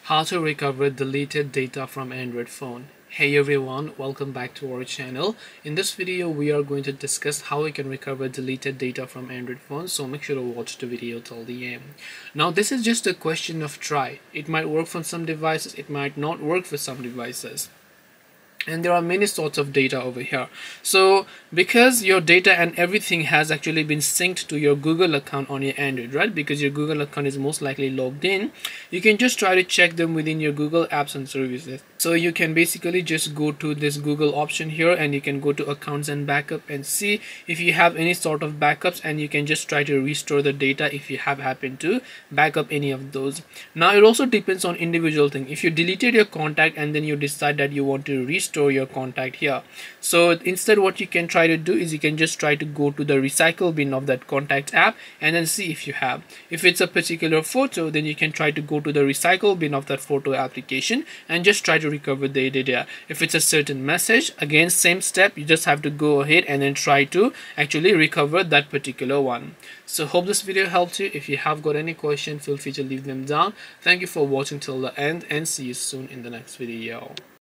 How to recover deleted data from Android phone. Hey everyone, welcome back to our channel. In this video we are going to discuss how we can recover deleted data from Android phones, so make sure to watch the video till the end. Now this is just a question of try. It might work for some devices, it might not work for some devices. And there are many sorts of data over here. So because your data and everything has actually been synced to your Google account on your Android, right? Because your Google account is most likely logged in, you can just try to check them within your Google apps and services. So you can basically just go to this Google option here and you can go to accounts and backup and see if you have any sort of backups, and you can just try to restore the data if you have happened to back up any of those. Now it also depends on individual thing. If you deleted your contact and then you decide that you want to restore your contact here, so instead what you can try to do is you can just try to go to the recycle bin of that contact app and then see if you have. If it's a particular photo, then you can try to go to the recycle bin of that photo application and just try to recover the data. If it's a certain message, again same step, you just have to go ahead and then try to actually recover that particular one. So hope this video helped you. If you have got any question, feel free to leave them down. Thank you for watching till the end and see you soon in the next video.